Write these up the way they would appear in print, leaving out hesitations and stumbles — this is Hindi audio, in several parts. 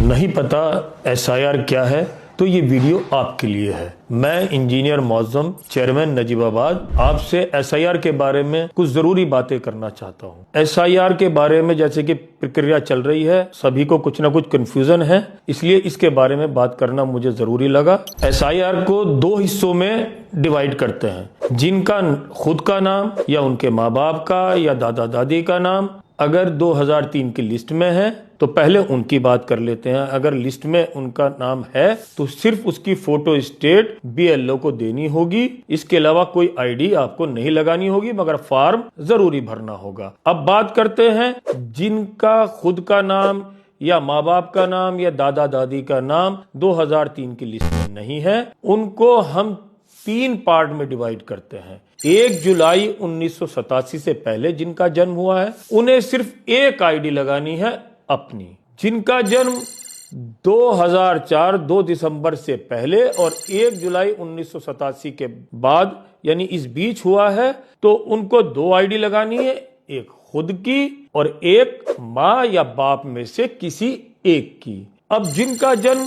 नहीं पता एसआईआर क्या है तो ये वीडियो आपके लिए है। मैं इंजीनियर मौज़म चेयरमैन नजीबाबाद आपसे एसआईआर के बारे में कुछ जरूरी बातें करना चाहता हूँ। एसआईआर के बारे में जैसे कि प्रक्रिया चल रही है, सभी को कुछ ना कुछ कंफ्यूजन है, इसलिए इसके बारे में बात करना मुझे जरूरी लगा। एसआईआर को दो हिस्सों में डिवाइड करते हैं। जिनका खुद का नाम या उनके माँ बाप का या दादा दादी का नाम अगर 2003 की लिस्ट में है तो पहले उनकी बात कर लेते हैं। अगर लिस्ट में उनका नाम है तो सिर्फ उसकी फोटो स्टेट बीएलओ को देनी होगी। इसके अलावा कोई आईडी आपको नहीं लगानी होगी, मगर फॉर्म जरूरी भरना होगा। अब बात करते हैं जिनका खुद का नाम या माँ बाप का नाम या दादा दादी का नाम 2003 की लिस्ट में नहीं है, उनको हम 3 पार्ट में डिवाइड करते हैं। 1 जुलाई 1987 से पहले जिनका जन्म हुआ है उन्हें सिर्फ एक आईडी लगानी है अपनी। जिनका जन्म 2004 2 दिसंबर से पहले और 1 जुलाई 1987 के बाद यानी इस बीच हुआ है तो उनको 2 आईडी लगानी है, एक खुद की और एक माँ या बाप में से किसी एक की। अब जिनका जन्म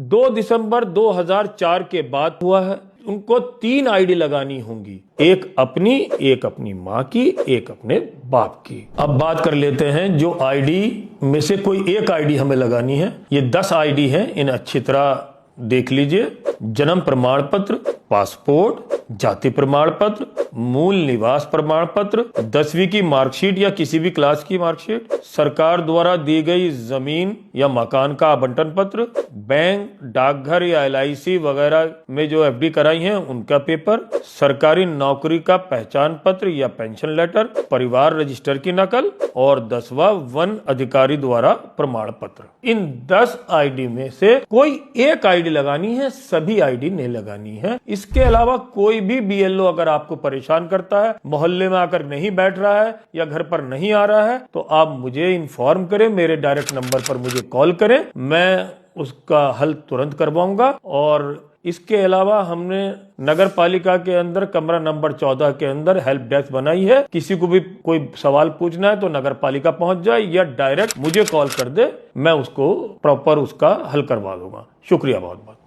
2 दिसंबर 2004 के बाद हुआ है उनको 3 आईडी लगानी होंगी, एक अपनी माँ की, एक अपने बाप की। अब बात कर लेते हैं जो आईडी में से कोई एक आईडी हमें लगानी है। ये 10 आईडी हैं, इन्हें अच्छी तरह देख लीजिए। जन्म प्रमाण पत्र, पासपोर्ट, जाति प्रमाण पत्र, मूल निवास प्रमाण पत्र, 10वीं की मार्कशीट या किसी भी क्लास की मार्कशीट, सरकार द्वारा दी गई जमीन या मकान का आवंटन पत्र, बैंक, डाकघर या एलआईसी वगैरह में जो एफडी कराई है उनका पेपर, सरकारी नौकरी का पहचान पत्र या पेंशन लेटर, परिवार रजिस्टर की नकल और 10वां वन अधिकारी द्वारा प्रमाण पत्र। इन 10 आईडी में से कोई एक आईडी लगानी है, सभी आईडी नहीं लगानी है। इसके अलावा कोई भी बीएलओ अगर आपको परेशान करता है, मोहल्ले में आकर नहीं बैठ रहा है या घर पर नहीं आ रहा है तो आप मुझे इन्फॉर्म करें, मेरे डायरेक्ट नंबर पर मुझे कॉल करें, मैं उसका हल तुरंत करवाऊंगा। और इसके अलावा हमने नगर पालिका के अंदर कमरा नंबर 14 के अंदर हेल्प डेस्क बनाई है। किसी को भी कोई सवाल पूछना है तो नगर पालिका पहुंच जाए या डायरेक्ट मुझे कॉल कर दे, मैं उसको प्रॉपर उसका हल करवा दूंगा। शुक्रिया बहुत बहुत।